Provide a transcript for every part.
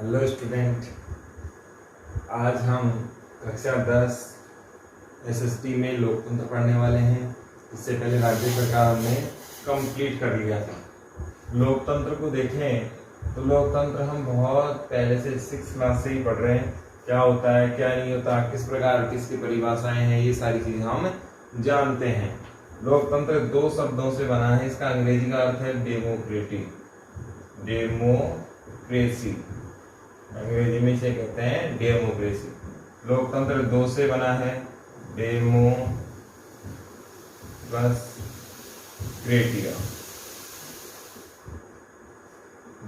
Hello student, आज हम कक्षा 10 एसएसटी में लोकतंत्र पढ़ने वाले हैं। इससे पहले राज्य सरकार ने कंप्लीट कर लिया था। लोकतंत्र को देखें तो लोकतंत्र हम बहुत पहले से 6 क्लास से ही पढ़ रहे हैं। क्या होता है, क्या नहीं होता, किस प्रकार किसकी परिभाषाएं हैं, ये सारी चीजें हम जानते हैं। लोकतंत्र 2 शब्दों से बना है। इसका अंग्रेजी का अर्थ है डेमोक्रेटिक, डेमोक्रेसी। अंग्रेजी में इसे कहते हैं डेमोक्रेसी। लोकतंत्र 2 से बना है, डेमोक्रेटिया।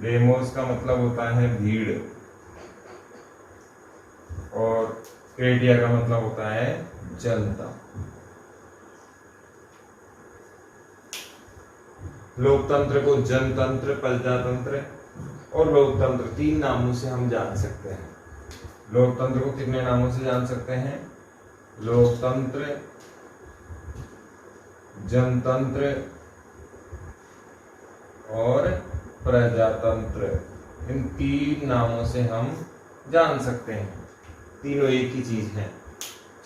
डेमोस का मतलब होता है भीड़ और क्रेटिया का मतलब होता है जनता। लोकतंत्र को जनतंत्र, प्रजातंत्र और लोकतंत्र 3 नामों से हम जान सकते हैं। लोकतंत्र को कितने नामों से जान सकते हैं? लोकतंत्र, जनतंत्र और प्रजातंत्र। इन 3 नामों से हम जान सकते हैं। तीनों एक ही चीज है,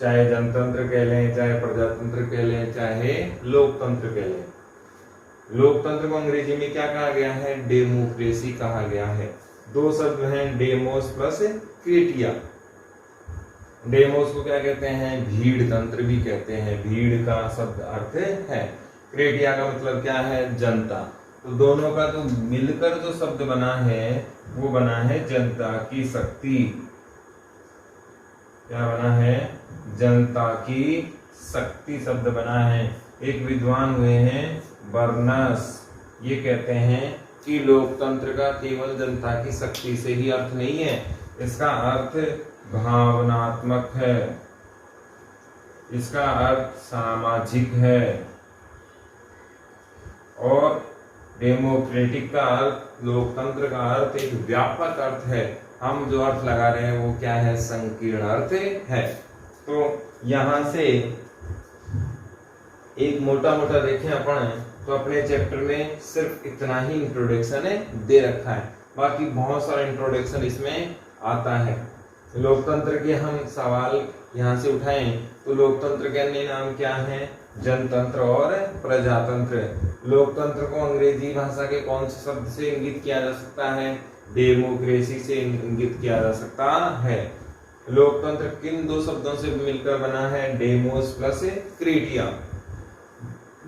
चाहे जनतंत्र कह लें, चाहे प्रजातंत्र कह लें, चाहे लोकतंत्र कह लें। लोकतंत्र को अंग्रेजी में क्या कहा गया है? डेमोक्रेसी कहा गया है। 2 शब्द हैं, डेमोस प्लस क्रेटिया। डेमोस को क्या कहते हैं? भीड़ तंत्र भी कहते हैं। भीड़ का शब्द अर्थ है। क्रेटिया का मतलब क्या है? जनता। तो दोनों का तो मिलकर जो शब्द बना है वो बना है जनता की शक्ति। क्या बना है? जनता की शक्ति शब्द बना है। एक विद्वान हुए हैं बर्नस, ये कहते हैं कि लोकतंत्र का केवल जनता की शक्ति से ही अर्थ नहीं है, इसका अर्थ भावनात्मक है, इसका अर्थ सामाजिक है। और डेमोक्रेटिक का अर्थ, लोकतंत्र का अर्थ एक व्यापक अर्थ है। हम जो अर्थ लगा रहे हैं वो क्या है? संकीर्ण अर्थ है। तो यहां से एक मोटा मोटा देखें अपन तो अपने चैप्टर में सिर्फ इतना ही इंट्रोडक्शन दे रखा है, बाकी बहुत सारा इंट्रोडक्शन इसमें आता है। लोकतंत्र के हम सवाल यहाँ से उठाएं तो लोकतंत्र के अन्य नाम क्या हैं? जनतंत्र और प्रजातंत्र। लोकतंत्र को अंग्रेजी भाषा के कौन से शब्द से इंगित किया जा सकता है? डेमोक्रेसी से इंगित किया जा सकता है। लोकतंत्र किन 2 शब्दों से मिलकर बना है? Demos plus क्रेटिया।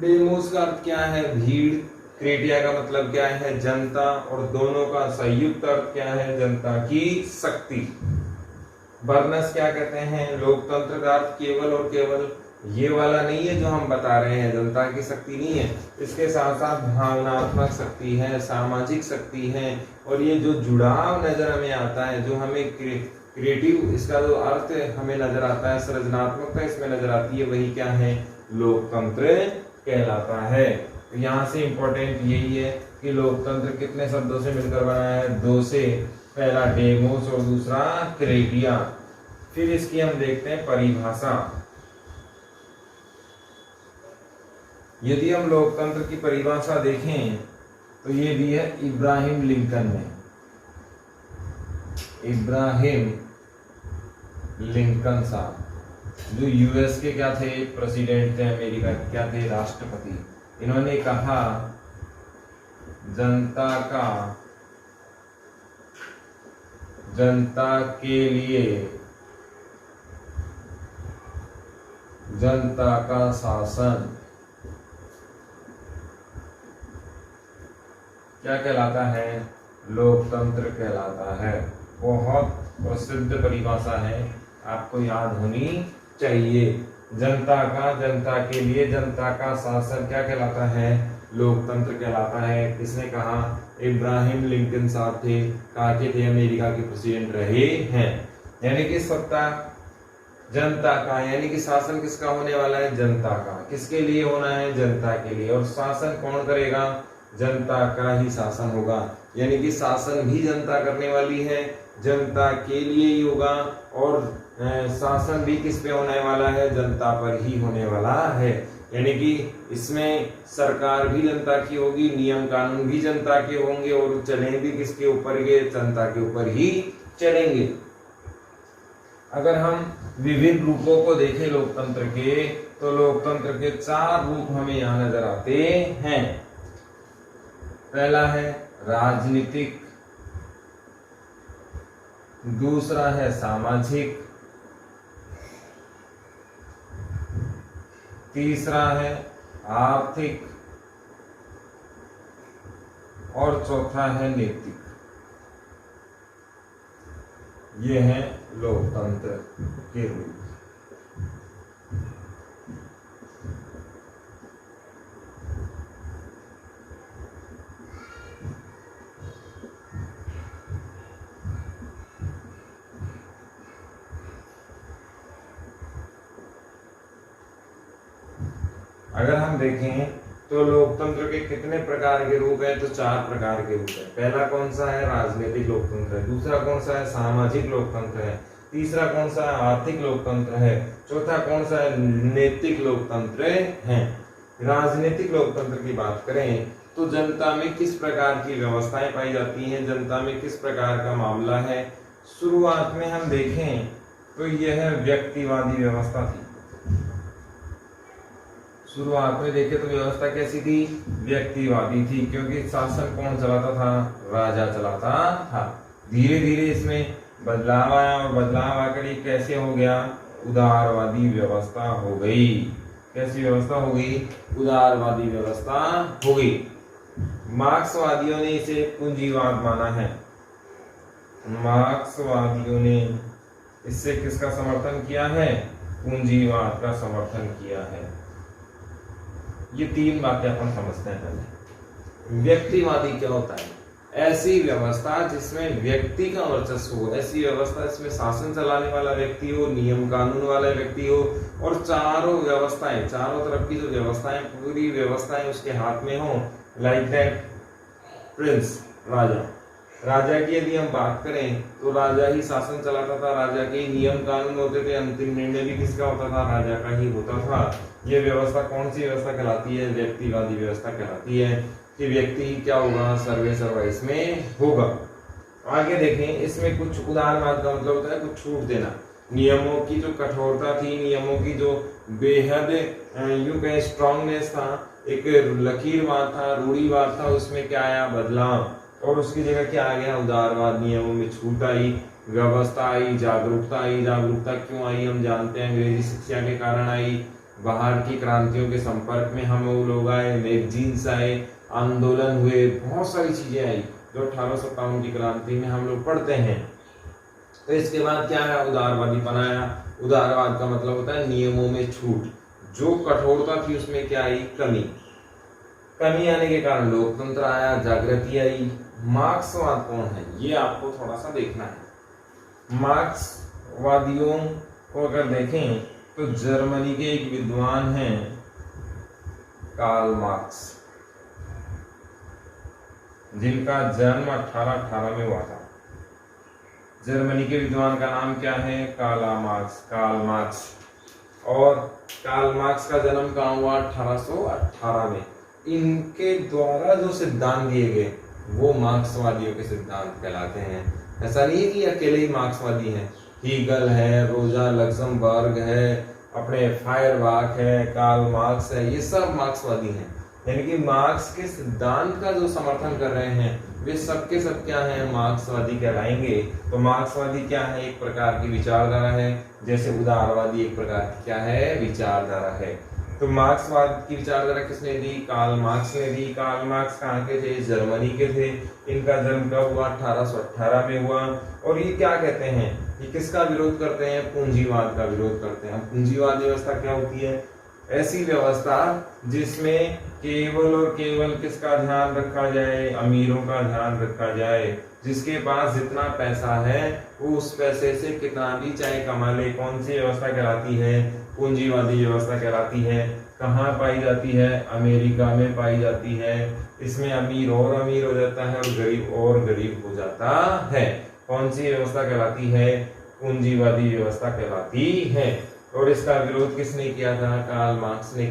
डेमोस का अर्थ क्या है? भीड़। क्रेटिया का मतलब क्या है? जनता। और दोनों का संयुक्त अर्थ क्या है? जनता की शक्ति। बर्नस क्या कहते हैं? लोकतंत्र का अर्थ केवल और केवल ये वाला नहीं है जो हम बता रहे हैं, जनता की शक्ति नहीं है, इसके साथ साथ भावनात्मक शक्ति है, सामाजिक शक्ति है। और ये जो जुड़ाव नजर हमें आता है, जो हमें क्रिएटिव, इसका जो अर्थ हमें नजर आता है, सृजनात्मकता इसमें नजर आती है, वही क्या है? लोकतंत्र कहलाता है। तो यहाँ से इंपॉर्टेंट यही है कि लोकतंत्र कितने शब्दों से मिलकर बना है? 2 से। पहला डेमोस और दूसरा क्रेटिया। फिर इसकी हम देखते हैं परिभाषा। यदि हम लोकतंत्र की परिभाषा देखें तो ये भी है इब्राहिम लिंकन ने। इब्राहिम लिंकन साहब जो यूएस के क्या थे? प्रेसिडेंट थे, अमेरिका के क्या थे? राष्ट्रपति। इन्होंने कहा जनता के लिए जनता का शासन क्या कहलाता है? लोकतंत्र कहलाता है। बहुत प्रसिद्ध परिभाषा है, आपको याद होनी चाहिए। जनता के लिए जनता का शासन क्या कहलाता है? लोकतंत्र कहलाता है। किसने कहा? इब्राहिम लिंकन साहब थे, कहा के थे, अमेरिका के प्रेसिडेंट रहे हैं। यानी कि सत्ता जनता का, यानी कि शासन किसका होने वाला है? जनता का। किसके लिए होना है? जनता के लिए। और शासन कौन करेगा? जनता का ही शासन होगा। यानी कि शासन भी जनता करने वाली है, जनता के लिए ही होगा। और शासन भी किस पे होने वाला है? जनता पर ही होने वाला है। यानी कि इसमें सरकार भी जनता की होगी, नियम कानून भी जनता के होंगे और चले भी किसके ऊपर, ये जनता के ऊपर ही चलेंगे। अगर हम विभिन्न रूपों को देखें लोकतंत्र के, तो लोकतंत्र के 4 रूप हमें यहाँ नजर आते हैं। पहला है राजनीतिक, दूसरा है सामाजिक, तीसरा है आर्थिक और चौथा है नैतिक। ये है लोकतंत्र के रूप। अगर हम देखें तो लोकतंत्र के कितने प्रकार के रूप हैं, तो 4 प्रकार के रूप हैं। पहला कौन सा है, राजनीतिक लोकतंत्र है। दूसरा कौन सा है, सामाजिक लोकतंत्र है। तीसरा कौन सा है, आर्थिक लोकतंत्र है। चौथा कौन सा है, नैतिक लोकतंत्र है। राजनीतिक लोकतंत्र की बात करें तो जनता में किस प्रकार की व्यवस्थाएं पाई जाती हैं, जनता में किस प्रकार का मामला है। शुरुआत में हम देखें तो यह व्यक्तिवादी व्यवस्था थी। शुरुआत में देखें तो व्यवस्था कैसी थी, व्यक्तिवादी थी, क्योंकि शासन कौन चलाता था, राजा चलाता था। धीरे धीरे इसमें बदलाव आया और बदलाव आकर ये कैसे हो गया, उदारवादी व्यवस्था हो गई। कैसी व्यवस्था हो गई, उदारवादी व्यवस्था हो गई। मार्क्सवादियों ने इसे पूंजीवाद माना है। मार्क्सवादियों ने इससे किसका समर्थन किया है, पूंजीवाद का समर्थन किया है। ये 3 बातें अपन समझते हैं। पहले व्यक्तिवादी क्या होता है, ऐसी व्यवस्था जिसमें व्यक्ति का वर्चस्व हो, ऐसी व्यवस्था जिसमें शासन चलाने वाला व्यक्ति हो, नियम कानून वाला व्यक्ति हो और चारों व्यवस्थाएं, चारों तरफ की जो व्यवस्थाएं, पूरी व्यवस्थाएं उसके हाथ में हो। लाइक दैट प्रिंस, राजा। राजा की यदि हम बात करें तो राजा ही शासन चलाता था, राजा के नियम कानून होते थे, अंतिम निर्णय भी किसका होता था, राजा का ही होता था। ये व्यवस्था कौन सी व्यवस्था कहलाती है, व्यक्तिवादी व्यवस्था कहलाती है कि व्यक्ति ही क्या होगा, सर्वे सर्वा इसमें होगा। आगे देखें, इसमें कुछ उदारवाद का मतलब होता है कुछ छूट देना। नियमों की जो कठोरता थी, नियमों की जो बेहद यूं कहें स्ट्रांगनेस था, एक लकीरवाद था, रूढ़िवाद था, उसमें क्या आया, बदलाव। और उसकी जगह क्या आ गया, उदारवाद। नियमों में छूट आई, व्यवस्था आई, जागरूकता आई। जागरूकता क्यों आई हम जानते हैं, अंग्रेजी शिक्षा के कारण आई। बाहर की क्रांतियों के संपर्क में हम लोग आए, मैगजीन्स आए, आंदोलन हुए, बहुत सारी चीजें आई जो 1857 की क्रांति में हम लोग पढ़ते हैं। तो इसके बाद क्या है, उदारवादी बनाया। उदारवाद का मतलब होता है नियमों में छूट। जो कठोरता थी उसमें क्या आई, कमी। कमी आने के कारण लोकतंत्र आया, जागृति आई। मार्क्सवाद कौन है, ये आपको थोड़ा सा देखना है। मार्क्सवादियों को अगर देखें तो जर्मनी के एक विद्वान हैं कार्ल मार्क्स, जिनका जन्म 1818 में हुआ था। जर्मनी के विद्वान का नाम क्या है, कार्ल मार्क्स। और कार्ल मार्क्स का जन्म कहाँ हुआ, 1818 में। इनके द्वारा जो सिद्धांत दिए गए वो मार्क्सवादियों के सिद्धांत कहलाते हैं। ऐसा नहीं है कि अकेले ही मार्क्सवादी हैं, हीगल है, रोजा लक्समबर्ग है, अपने फायरबाख है, कार्ल मार्क्स है, ये सब मार्क्सवादी हैं। यानी कि मार्क्स के सिद्धांत का जो समर्थन कर रहे हैं वे सब के सब क्या है, मार्क्सवादी कहलाएंगे। तो मार्क्सवादी क्या है, एक प्रकार की विचारधारा है, जैसे उदारवादी एक प्रकार की क्या है, विचारधारा है। तो मार्क्सवाद की विचारधारा किसने दी, कार्ल मार्क्स ने दी। कार्ल मार्क्स कहाँ के थे, जर्मनी के थे। इनका जन्म कब हुआ, 1818 में हुआ। और ये क्या कहते हैं, ये किसका विरोध करते हैं, पूंजीवाद का विरोध करते हैं। पूंजीवाद व्यवस्था क्या होती है, ऐसी व्यवस्था जिसमें केवल और केवल किसका ध्यान रखा जाए, अमीरों का ध्यान रखा जाए। जिसके पास जितना पैसा है वो उस पैसे से कितना भी चाहे कमा ले। कौन सी व्यवस्था कहलाती है, पूंजीवादी व्यवस्था कहलाती है। कहाँ पाई जाती है, अमेरिका में पाई जाती है। इसमें अमीर और अमीर हो जाता है और गरीब हो जाता है। कौन सी व्यवस्था कहलाती है, पूंजीवादी व्यवस्था कहलाती है। और इसका विरोध किसने किया था, कार्ल मार्क्स ने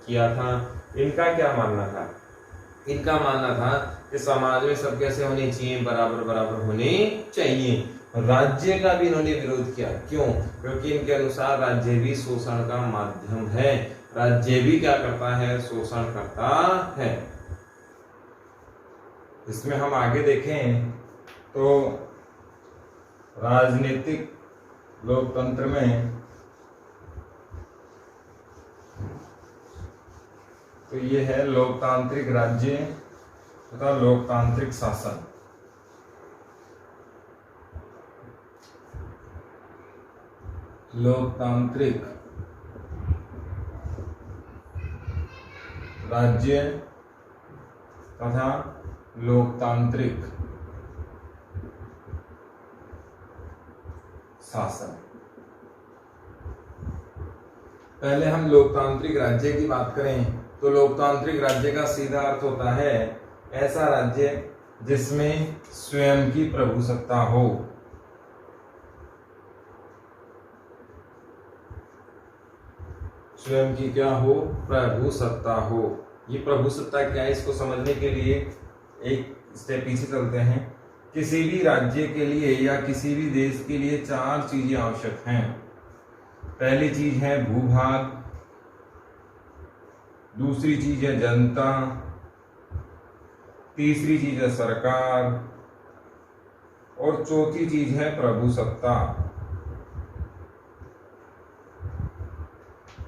किया था। इनका क्या मानना था? इनका मानना था कि समाज में सब कैसे होने चाहिए, बराबर बराबर होने चाहिए। राज्य का भी इन्होंने विरोध किया। क्यों? क्योंकि इनके अनुसार राज्य भी शोषण का माध्यम है। राज्य भी क्या करता है? शोषण करता है। इसमें हम आगे देखें तो राजनीतिक लोकतंत्र में तो ये है लोकतांत्रिक राज्य तथा लोकतांत्रिक शासन। लोकतांत्रिक राज्य तथा लोकतांत्रिक शासन। पहले हम लोकतांत्रिक राज्य की बात करें तो लोकतांत्रिक राज्य का सीधा अर्थ होता है ऐसा राज्य जिसमें स्वयं की प्रभुसत्ता हो। स्वयं की क्या हो? प्रभुसत्ता हो। ये प्रभुसत्ता क्या है, इसको समझने के लिए एक स्टेप पीछे चलते हैं। किसी भी राज्य के लिए या किसी भी देश के लिए 4 चीजें आवश्यक हैं। पहली चीज है भूभाग, दूसरी चीज है जनता, तीसरी चीज है सरकार और चौथी चीज है प्रभुसत्ता।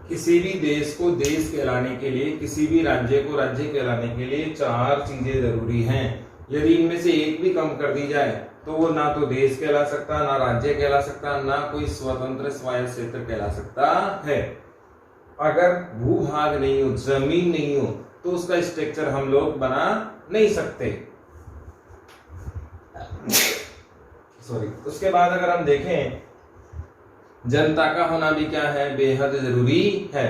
किसी भी देश को देश कहलाने के लिए, किसी भी राज्य को राज्य कहलाने के लिए 4 चीजें जरूरी हैं। यदि इनमें से एक भी कम कर दी जाए तो वो ना तो देश कहला सकता, ना राज्य कहला सकता, ना कोई स्वतंत्र स्वायत्त क्षेत्र कहला सकता है। अगर भूभाग नहीं हो, जमीन नहीं हो, तो उसका स्ट्रक्चर हम लोग बना नहीं सकते। सॉरी। उसके बाद अगर हम देखें जनता का होना भी क्या है? बेहद जरूरी है।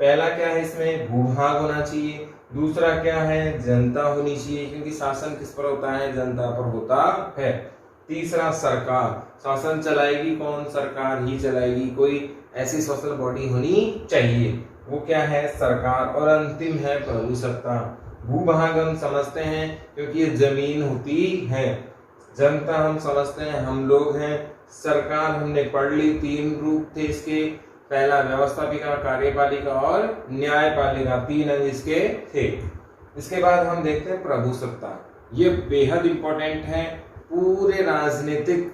पहला क्या है इसमें? भूभाग होना चाहिए। दूसरा क्या है? जनता होनी चाहिए, क्योंकि शासन किस पर होता है? जनता पर होता है। तीसरा सरकार, शासन चलाएगी कौन? सरकार ही चलाएगी। कोई ऐसी सोशल बॉडी होनी चाहिए, वो क्या है? सरकार। और अंतिम है प्रभुसत्ता। भूभाग हम समझते हैं क्योंकि ये जमीन होती है। जनता हम समझते हैं हम लोग हैं। सरकार हमने पढ़ ली, 3 रूप थे इसके। पहला व्यवस्थापिका, कार्यपालिका और न्यायपालिका, 3 अंग इसके थे। इसके बाद हम देखते हैं प्रभुसत्ता। ये बेहद इंपॉर्टेंट है। पूरे राजनीतिक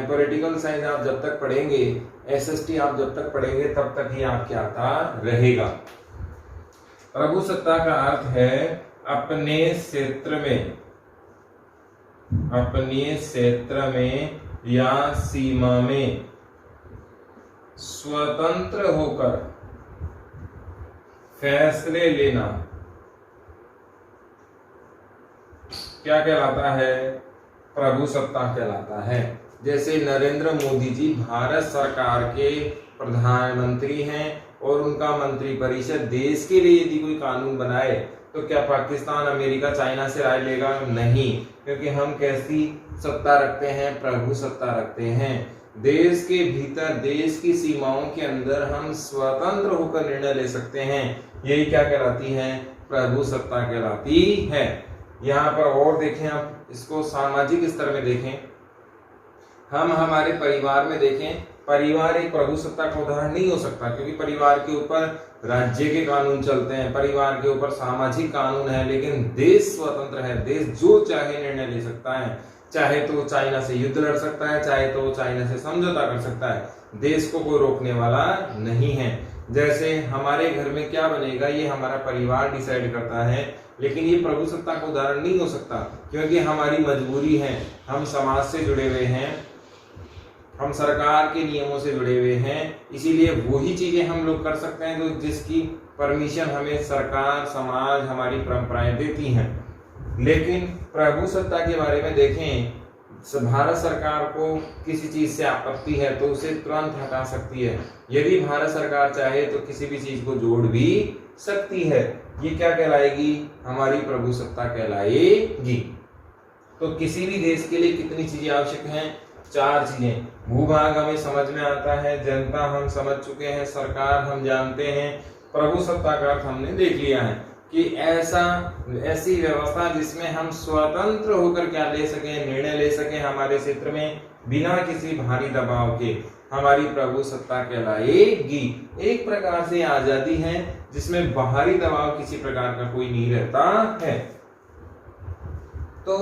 पॉलिटिकल साइंस आप जब तक पढ़ेंगे, एसएसटी आप जब तक पढ़ेंगे, तब तक ही आपके आता रहेगा। प्रभुसत्ता का अर्थ है अपने क्षेत्र में, अपने क्षेत्र में या सीमा में स्वतंत्र होकर फैसले लेना क्या कहलाता है? प्रभुसत्ता कहलाता है। जैसे नरेंद्र मोदी जी भारत सरकार के प्रधानमंत्री हैं और उनका मंत्रिपरिषद देश के लिए यदि कोई कानून बनाए तो क्या पाकिस्तान, अमेरिका, चाइना से राय लेगा? नहीं, क्योंकि हम कैसी सत्ता रखते हैं? प्रभुसत्ता रखते हैं। देश के भीतर, देश की सीमाओं के अंदर हम स्वतंत्र होकर निर्णय ले सकते हैं। यही क्या कहलाती है? प्रभुसत्ता कहलाती है। यहाँ पर और देखें, आप इसको सामाजिक स्तर में देखें, हम हमारे परिवार में देखें। परिवार एक प्रभुसत्ता का उदाहरण नहीं हो सकता, क्योंकि परिवार के ऊपर राज्य के कानून चलते हैं, परिवार के ऊपर सामाजिक कानून है। लेकिन देश स्वतंत्र है, देश जो चाहे निर्णय ले सकता है। चाहे तो चाइना से युद्ध लड़ सकता है, चाहे तो चाइना से समझौता कर सकता है। देश को कोई रोकने वाला नहीं है। जैसे हमारे घर में क्या बनेगा, ये हमारा परिवार डिसाइड करता है। लेकिन ये प्रभुसत्ता का उदाहरण नहीं हो सकता, क्योंकि हमारी मजबूरी है। हम समाज से जुड़े हुए हैं, हम सरकार के नियमों से जुड़े हुए हैं। इसीलिए वही चीजें हम लोग कर सकते हैं तो जिसकी परमिशन हमें सरकार, समाज, हमारी परंपराएं देती हैं। लेकिन प्रभुसत्ता के बारे में देखें, भारत सरकार को किसी चीज से आपत्ति है तो उसे तुरंत हटा सकती है। यदि भारत सरकार चाहे तो किसी भी चीज को जोड़ भी सकती है। ये क्या कहलाएगी? हमारी प्रभुसत्ता कहलाएगी। तो किसी भी देश के लिए कितनी चीजें आवश्यक हैं? 4 चीजें। भूभाग हमें समझ में आता है, जनता हम समझ चुके हैं, सरकार हम जानते हैं, प्रभुसत्ता का अर्थ हमने देख लिया है कि ऐसी व्यवस्था जिसमें हम स्वतंत्र होकर क्या ले सकें, निर्णय ले सकें हमारे क्षेत्र में बिना किसी भारी दबाव के, हमारी प्रभुसत्ता कहलाएगी। एक प्रकार से आजादी है जिसमें बाहरी दबाव किसी प्रकार का कोई नहीं रहता है। तो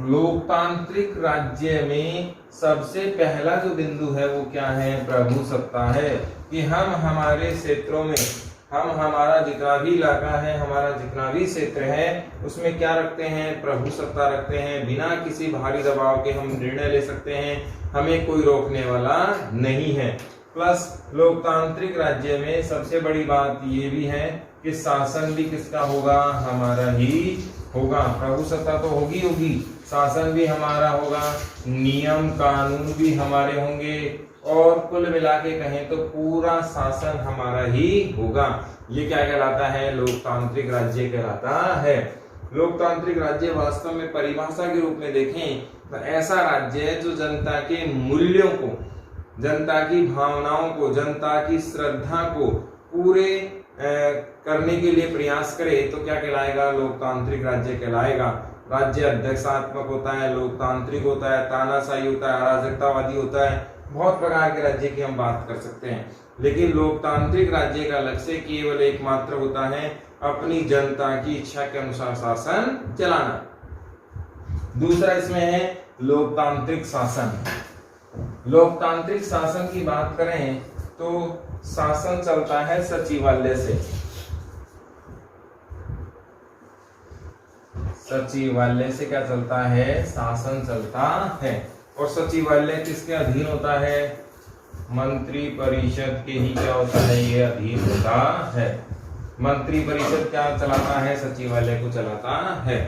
लोकतांत्रिक राज्य में सबसे पहला जो बिंदु है वो क्या है, प्रभुसत्ता है। कि हम हमारे क्षेत्रों में, हम हमारा जितना भी इलाका है, हमारा जितना भी क्षेत्र है, उसमें क्या रखते हैं, प्रभुसत्ता रखते हैं। बिना किसी भारी दबाव के हम निर्णय ले सकते हैं, हमें कोई रोकने वाला नहीं है। प्लस लोकतांत्रिक राज्य में सबसे बड़ी बात ये भी है कि शासन भी किसका होगा, हमारा ही होगा। प्रभुसत्ता तो होगी, शासन भी हमारा होगा, नियम कानून भी हमारे होंगे, और कुल मिला के कहें तो पूरा शासन हमारा ही होगा। ये क्या कहलाता है, लोकतांत्रिक राज्य कहलाता है। लोकतांत्रिक राज्य वास्तव में परिभाषा के रूप में देखें तो ऐसा राज्य है जो जनता के मूल्यों को, जनता की भावनाओं को, जनता की श्रद्धा को पूरे करने के लिए प्रयास करे तो क्या कहलाएगा, लोकतांत्रिक राज्य कहलाएगा। राज्य अध्यक्षात्मक होता है, लोकतांत्रिक होता है, तानाशाही होता है, अराजकतावादी होता है, बहुत प्रकार के राज्य की हम बात कर सकते हैं। लेकिन लोकतांत्रिक राज्य का लक्ष्य केवल एकमात्र होता है, अपनी जनता की इच्छा के अनुसार शासन चलाना। दूसरा इसमें है लोकतांत्रिक शासन। लोकतांत्रिक शासन की बात करें तो शासन चलता है सचिवालय से। सचिवालय से क्या चलता है, शासन चलता है। और सचिवालय किसके अधीन होता है, मंत्री परिषद के ही क्या होता है, ये अधीन होता है। मंत्री परिषद क्या चलाता है, सचिवालय को चलाता है।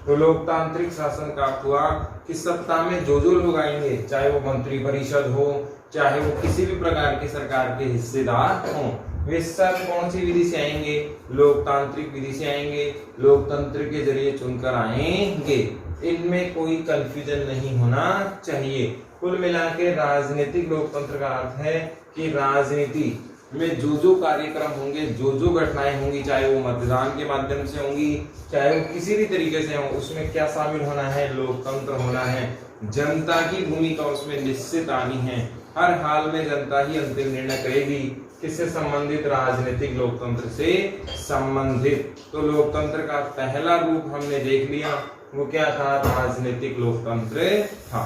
तो लोकतांत्रिक शासन का हुआ कि सत्ता में जो लोग आएंगे, चाहे वो मंत्री परिषद हो, चाहे वो किसी भी प्रकार की सरकार के हिस्सेदार हों, वे सब कौन सी विधि से आएंगे, लोकतांत्रिक विधि से आएंगे, लोकतंत्र के जरिए चुनकर आएंगे। इनमें कोई कंफ्यूजन नहीं होना चाहिए। कुल मिला के राजनीतिक लोकतंत्र का अर्थ है कि राजनीति में जो कार्यक्रम होंगे, जो घटनाएं होंगी, चाहे वो मतदान के माध्यम से होंगी, चाहे वो किसी भी तरीके से हो, उसमें क्या शामिल होना है, लोकतंत्र होना है। जनता की भूमिका उसमें निश्चित आनी है। हर हाल में जनता ही अंतिम निर्णय करेगी। किससे संबंधित, राजनीतिक लोकतंत्र से संबंधित। तो लोकतंत्र का पहला रूप हमने देख लिया, वो क्या था, राजनीतिक लोकतंत्र था।